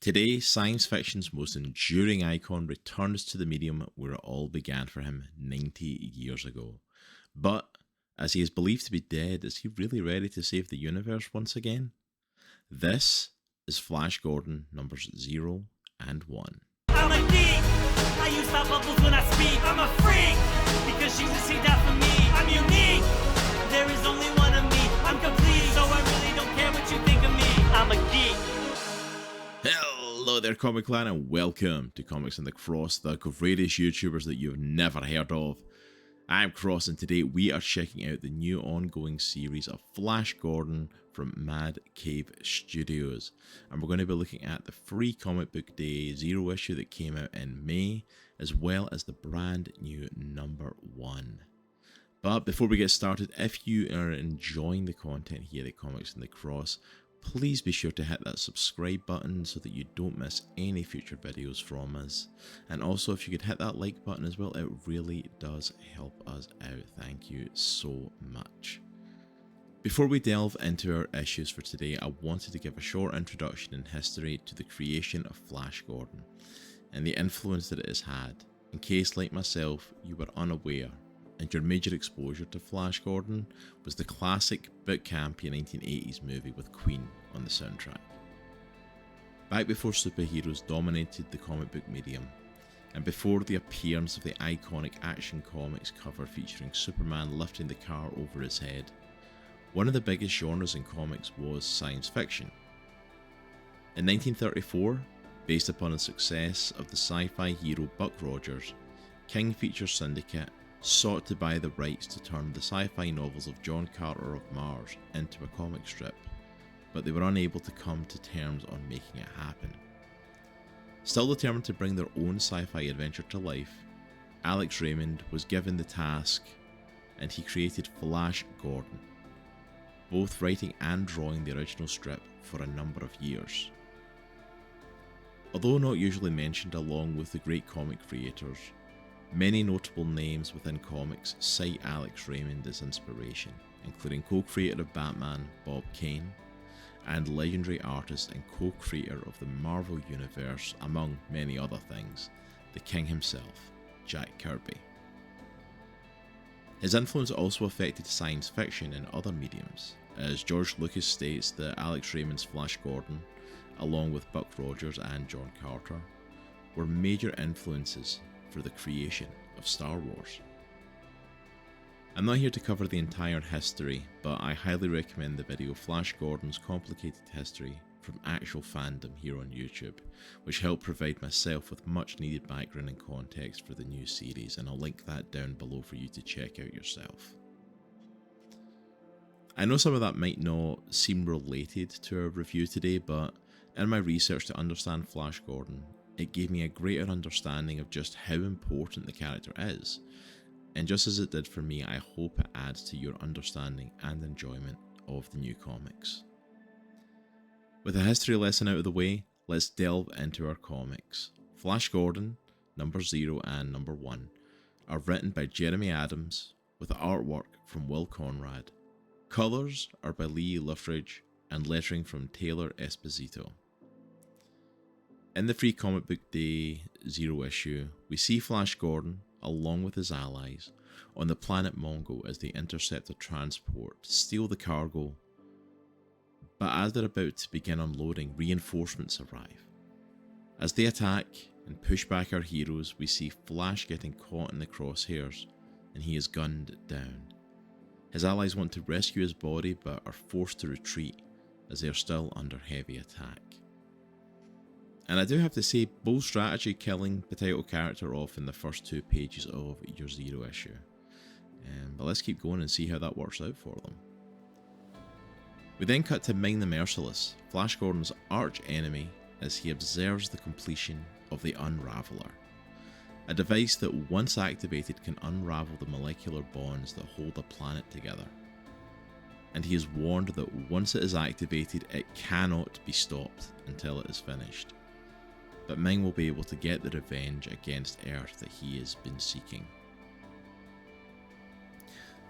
Today, science fiction's most enduring icon returns to the medium where it all began for him 90 years ago. But, as he is believed to be dead, is he really ready to save the universe once again? This is Flash Gordon numbers 0 and 1. I'm a geek. I use my bubbles when I speak. I'm a freak because you received that from me. I'm unique. There is only one of me. I'm complete, so I really don't care what you think of me. I'm a geek. Hello there, Comic Clan, and welcome to Comics and the Cross, the greatest YouTubers that you've never heard of. I'm Cross, and today we are checking out the new ongoing series of Flash Gordon from Mad Cave Studios. And we're going to be looking at the free Comic Book Day Zero issue that came out in May, as well as the brand new number 1. But before we get started, if you are enjoying the content here at Comics and the Cross, please be sure to hit that subscribe button so that you don't miss any future videos from us. And also, if you could hit that like button as well, it really does help us out. Thank you so much. Before we delve into our issues for today, I wanted to give a short introduction in history to the creation of Flash Gordon and the influence that it has had, in case, like myself, you were unaware and your major exposure to Flash Gordon was the classic book campy 1980s movie with Queen on the soundtrack. Back before superheroes dominated the comic book medium, and before the appearance of the iconic Action Comics cover featuring Superman lifting the car over his head, one of the biggest genres in comics was science fiction. In 1934, based upon the success of the sci-fi hero Buck Rogers, King Features Syndicate sought to buy the rights to turn the sci-fi novels of John Carter of Mars into a comic strip, but they were unable to come to terms on making it happen. Still determined to bring their own sci-fi adventure to life, Alex Raymond was given the task, and he created Flash Gordon, both writing and drawing the original strip for a number of years. Although not usually mentioned along with the great comic creators, many notable names within comics cite Alex Raymond as inspiration, including co-creator of Batman, Bob Kane, and legendary artist and co-creator of the Marvel Universe, among many other things, the King himself, Jack Kirby. His influence also affected science fiction and other mediums, as George Lucas states that Alex Raymond's Flash Gordon, along with Buck Rogers and John Carter, were major influences for the creation of Star Wars. I'm not here to cover the entire history, but I highly recommend the video Flash Gordon's Complicated History from actual Fandom here on YouTube, which helped provide myself with much needed background and context for the new series, and I'll link that down below for you to check out yourself. I know some of that might not seem related to our review today, but in my research to understand Flash Gordon, it gave me a greater understanding of just how important the character is, and just as it did for me, I hope it adds to your understanding and enjoyment of the new comics. With a history lesson out of the way, let's delve into our comics. Flash Gordon, number 0 and number 1, are written by Jeremy Adams, with artwork from Will Conrad. Colours are by Loughridge, and lettering from Taylor Esposito. In the free Comic Book Day Zero issue, we see Flash Gordon, along with his allies, on the planet Mongo as they intercept a transport to steal the cargo, but as they're about to begin unloading, reinforcements arrive. As they attack and push back our heroes, we see Flash getting caught in the crosshairs, and he is gunned down. His allies want to rescue his body, but are forced to retreat as they are still under heavy attack. And I do have to say, bold strategy killing the title character off in the first 2 pages of your Zero issue. But let's keep going and see how that works out for them. We then cut to Ming the Merciless, Flash Gordon's arch enemy, as he observes the completion of the Unraveler, a device that once activated can unravel the molecular bonds that hold a planet together. And he is warned that once it is activated, it cannot be stopped until it is finished. But Ming will be able to get the revenge against Earth that he has been seeking.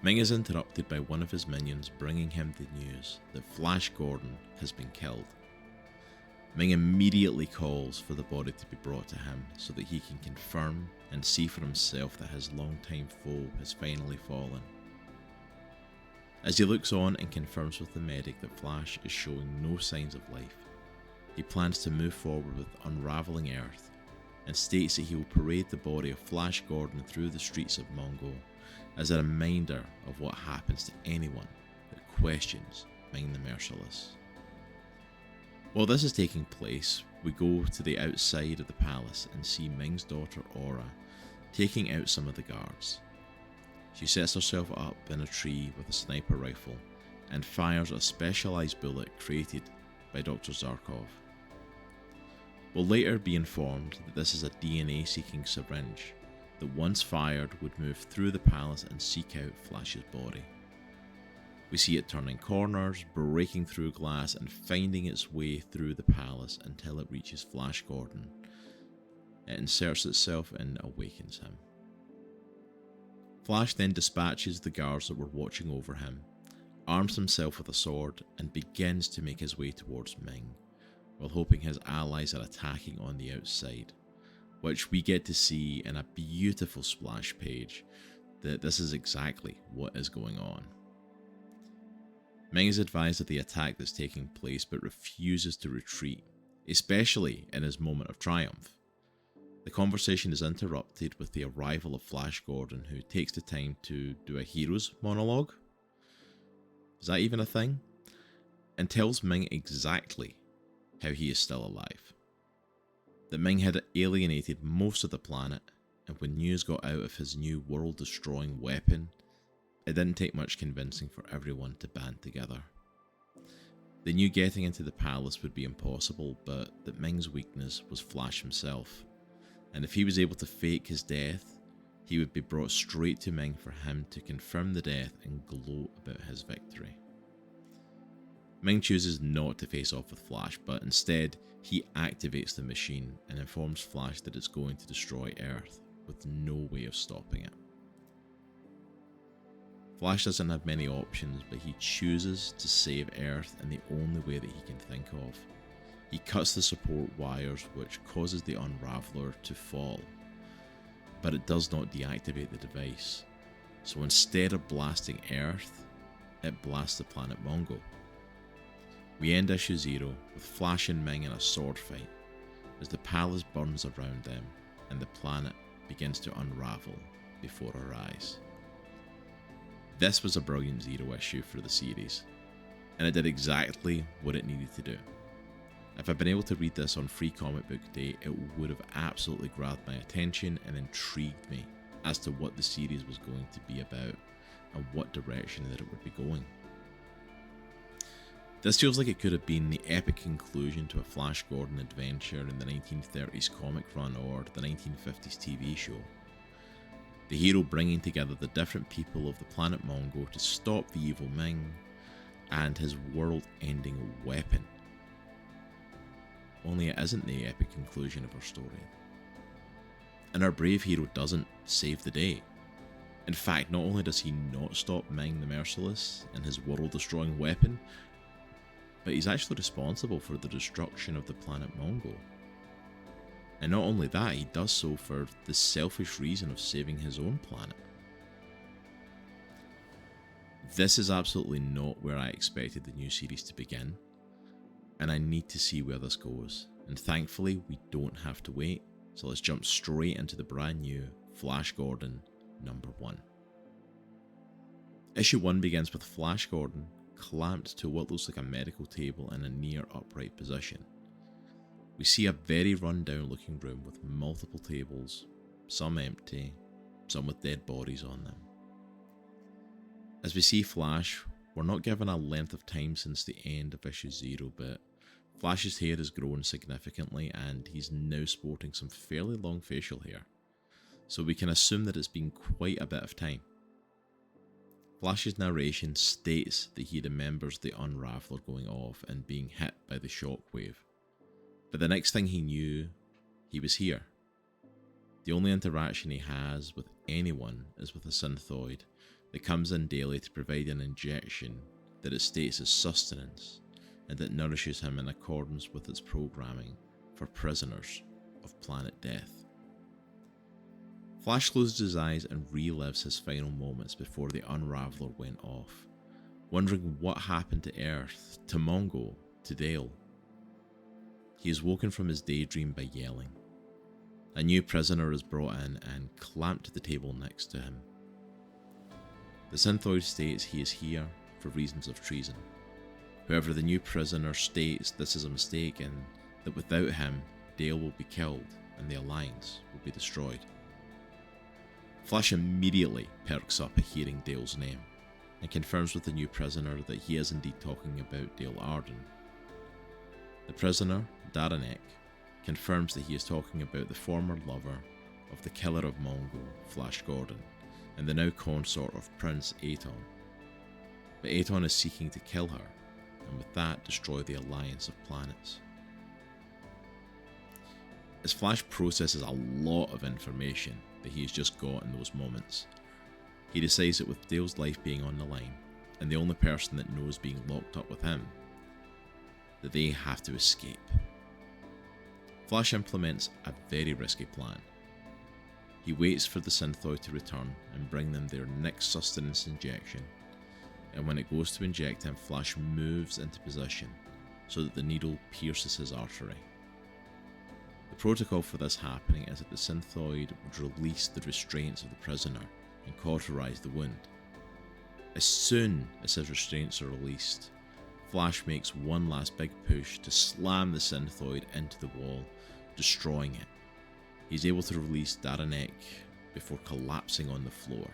Ming is interrupted by one of his minions bringing him the news that Flash Gordon has been killed. Ming immediately calls for the body to be brought to him so that he can confirm and see for himself that his longtime foe has finally fallen. As he looks on and confirms with the medic that Flash is showing no signs of life, he plans to move forward with unravelling Earth and states that he will parade the body of Flash Gordon through the streets of Mongo as a reminder of what happens to anyone that questions Ming the Merciless. While this is taking place, we go to the outside of the palace and see Ming's daughter Aura taking out some of the guards. She sets herself up in a tree with a sniper rifle and fires a specialised bullet created by Dr. Zarkov. We'll later be informed that this is a DNA-seeking syringe that once fired would move through the palace and seek out Flash's body. We see it turning corners, breaking through glass and finding its way through the palace until it reaches Flash Gordon. It inserts itself and awakens him. Flash then dispatches the guards that were watching over him, arms himself with a sword and begins to make his way towards Ming, while hoping his allies are attacking on the outside, which we get to see in a beautiful splash page that this is exactly what is going on. Ming is advised of the attack that's taking place but refuses to retreat, especially in his moment of triumph. The conversation is interrupted with the arrival of Flash Gordon, who takes the time to do a hero's monologue. Is that even a thing? And tells Ming exactly how he is still alive. That Ming had alienated most of the planet, and when news got out of his new world-destroying weapon, it didn't take much convincing for everyone to band together. They knew getting into the palace would be impossible, but that Ming's weakness was Flash himself, and if he was able to fake his death, he would be brought straight to Ming for him to confirm the death and gloat about his victory. Ming chooses not to face off with Flash, but instead he activates the machine and informs Flash that it's going to destroy Earth with no way of stopping it. Flash doesn't have many options, but he chooses to save Earth in the only way that he can think of. He cuts the support wires, which causes the Unraveler to fall, but it does not deactivate the device. So instead of blasting Earth, it blasts the planet Mongo. We end issue 0 with Flash and Ming in a sword fight as the palace burns around them and the planet begins to unravel before our eyes. This was a brilliant 0 issue for the series, and it did exactly what it needed to do. If I'd been able to read this on Free Comic Book Day, it would have absolutely grabbed my attention and intrigued me as to what the series was going to be about and what direction that it would be going. This feels like it could have been the epic conclusion to a Flash Gordon adventure in the 1930s comic run or the 1950s TV show. The hero bringing together the different people of the planet Mongo to stop the evil Ming and his world-ending weapon. Only it isn't the epic conclusion of our story. And our brave hero doesn't save the day. In fact, not only does he not stop Ming the Merciless and his world-destroying weapon, but he's actually responsible for the destruction of the planet Mongo. And not only that, he does so for the selfish reason of saving his own planet. This is absolutely not where I expected the new series to begin, and I need to see where this goes. And thankfully, we don't have to wait, so let's jump straight into the brand new Flash Gordon #1. Issue 1 begins with Flash Gordon clamped to what looks like a medical table in a near upright position. We see a very run-down looking room with multiple tables, some empty, some with dead bodies on them. As we see Flash, we're not given a length of time since the end of issue 0, but Flash's hair has grown significantly and he's now sporting some fairly long facial hair, so we can assume that it's been quite a bit of time. Flash's narration states that he remembers the Unraveler going off and being hit by the shockwave, but the next thing he knew, he was here. The only interaction he has with anyone is with a synthoid that comes in daily to provide an injection that it states is sustenance and that nourishes him in accordance with its programming for prisoners of planet Death. Flash closes his eyes and relives his final moments before the Unraveler went off, wondering what happened to Earth, to Mongo, to Dale. He is woken from his daydream by yelling. A new prisoner is brought in and clamped to the table next to him. The synthoid states he is here for reasons of treason. However, the new prisoner states this is a mistake and that without him, Dale will be killed and the Alliance will be destroyed. Flash immediately perks up at hearing Dale's name and confirms with the new prisoner that he is indeed talking about Dale Arden. The prisoner, Daranek, confirms that he is talking about the former lover of the killer of Mongo, Flash Gordon, and the now consort of Prince Aton. But Aton is seeking to kill her, and with that destroy the Alliance of Planets. As Flash processes a lot of information that he has just got in those moments, he decides that with Dale's life being on the line, and the only person that knows being locked up with him, that they have to escape. Flash implements a very risky plan. He waits for the synthoid to return and bring them their next sustenance injection, and when it goes to inject him, Flash moves into position so that the needle pierces his artery. The protocol for this happening is that the synthoid would release the restraints of the prisoner and cauterize the wound. As soon as his restraints are released, Flash makes one last big push to slam the synthoid into the wall, destroying it. He's able to release Daranek before collapsing on the floor.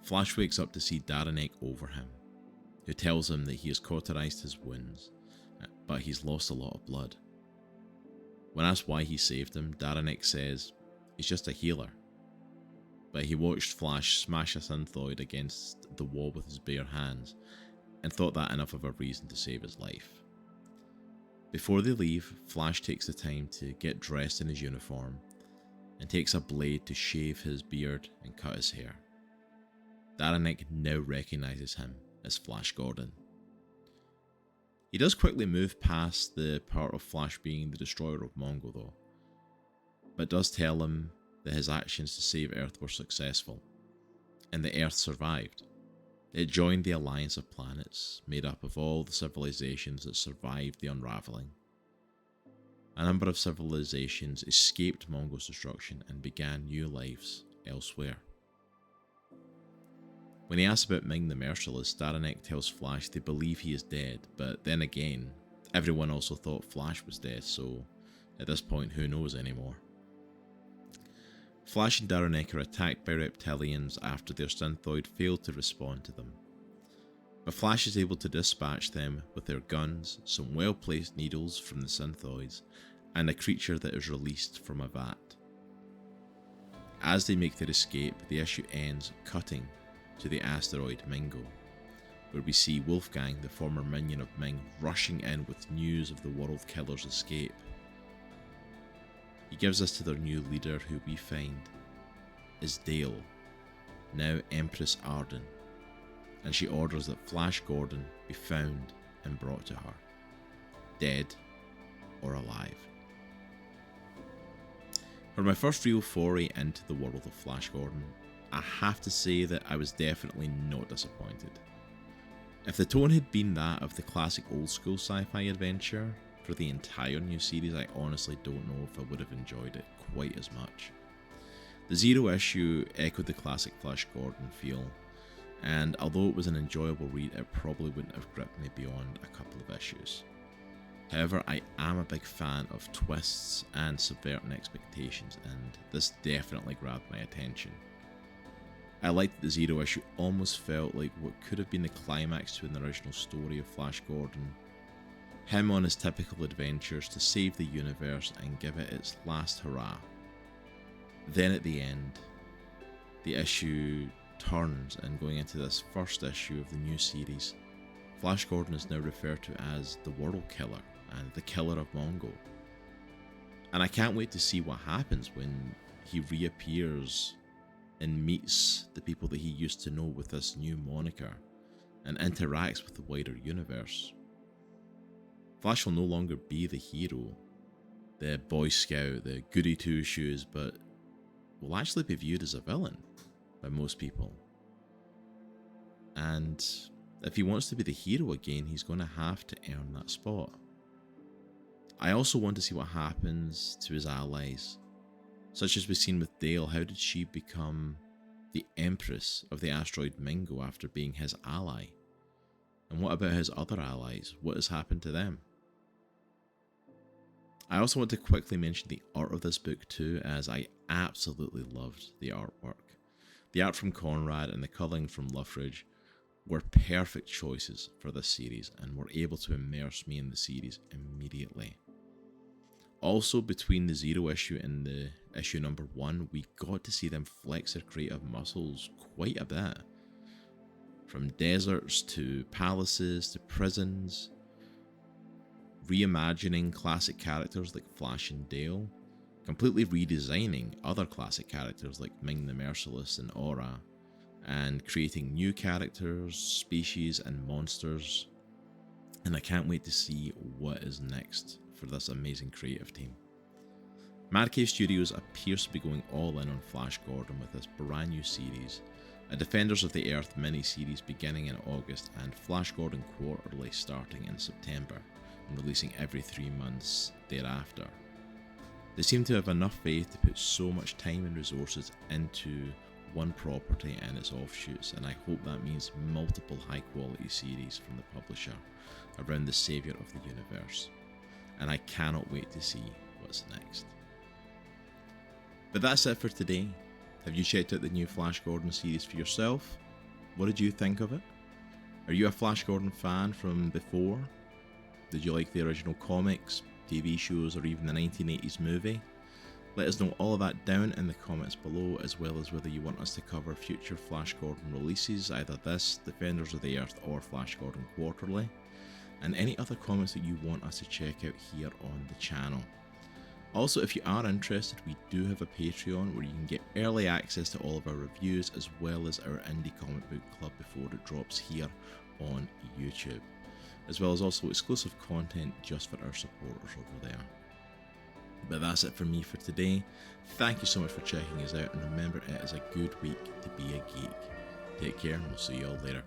Flash wakes up to see Daranek over him, who tells him that he has cauterized his wounds, but he's lost a lot of blood. When asked why he saved him, Daranek says he's just a healer, but he watched Flash smash a synthoid against the wall with his bare hands and thought that enough of a reason to save his life. Before they leave, Flash takes the time to get dressed in his uniform and takes a blade to shave his beard and cut his hair. Daranek now recognizes him as Flash Gordon. He does quickly move past the part of Flash being the destroyer of Mongo though, but does tell him that his actions to save Earth were successful, and that Earth survived. It joined the Alliance of Planets, made up of all the civilizations that survived the unraveling. A number of civilizations escaped Mongo's destruction and began new lives elsewhere. When he asks about Ming the Merciless, Daranek tells Flash they believe he is dead, but then again, everyone also thought Flash was dead, so at this point who knows anymore. Flash and Daranek are attacked by reptilians after their synthoid failed to respond to them. But Flash is able to dispatch them with their guns, some well-placed needles from the synthoids, and a creature that is released from a vat. As they make their escape, the issue ends cutting to the asteroid Mingo, where we see Wolfgang, the former minion of Ming, rushing in with news of the World Killer's escape. He gives us to their new leader, who we find is Dale, now Empress Arden, and she orders that Flash Gordon be found and brought to her, dead or alive. For my first real foray into the world of Flash Gordon, I have to say that I was definitely not disappointed. If the tone had been that of the classic old school sci-fi adventure for the entire new series, I honestly don't know if I would have enjoyed it quite as much. The Zero issue echoed the classic Flash Gordon feel, and although it was an enjoyable read, it probably wouldn't have gripped me beyond a couple of issues. However, I am a big fan of twists and subverting expectations, and this definitely grabbed my attention. I liked that the Zero issue almost felt like what could have been the climax to an original story of Flash Gordon. Him on his typical adventures to save the universe and give it its last hurrah. Then at the end, the issue turns, and going into this first issue of the new series, Flash Gordon is now referred to as the World Killer and the Killer of Mongo. And I can't wait to see what happens when he reappears and meets the people that he used to know with this new moniker and interacts with the wider universe. Flash will no longer be the hero, the Boy Scout, the goody two-shoes, but will actually be viewed as a villain by most people. And if he wants to be the hero again, he's going to have to earn that spot. I also want to see what happens to his allies, such as we've seen with Dale. How did she become the Empress of the asteroid Mongo after being his ally? And what about his other allies? What has happened to them? I also want to quickly mention the art of this book too, as I absolutely loved the artwork. The art from Conrad and the colouring from Loughridge were perfect choices for this series and were able to immerse me in the series immediately. Also, between the 0 issue and the issue number 1, we got to see them flex their creative muscles quite a bit. From deserts to palaces to prisons, reimagining classic characters like Flash and Dale, completely redesigning other classic characters like Ming the Merciless and Aura, and creating new characters, species and monsters. And I can't wait to see what is next for this amazing creative team. Mad Cave Studios appears to be going all in on Flash Gordon with this brand new series, a Defenders of the Earth mini-series beginning in August and Flash Gordon Quarterly starting in September and releasing every 3 months thereafter. They seem to have enough faith to put so much time and resources into one property and its offshoots, and I hope that means multiple high quality series from the publisher around the saviour of the universe, and I cannot wait to see what's next. But that's it for today. Have you checked out the new Flash Gordon series for yourself? What did you think of it? Are you a Flash Gordon fan from before? Did you like the original comics, TV shows, or even the 1980s movie? Let us know all of that down in the comments below, as well as whether you want us to cover future Flash Gordon releases, either this, Defenders of the Earth, or Flash Gordon Quarterly, and any other comments that you want us to check out here on the channel. Also, if you are interested, we do have a Patreon where you can get early access to all of our reviews, as well as our Indie Comic Book Club before it drops here on YouTube, as well as also exclusive content just for our supporters over there. But that's it for me for today. Thank you so much for checking us out, and remember, it is a good week to be a geek. Take care, and we'll see you all later.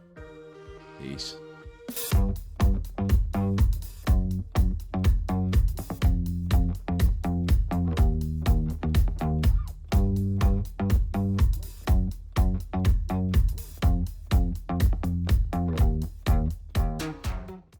Peace.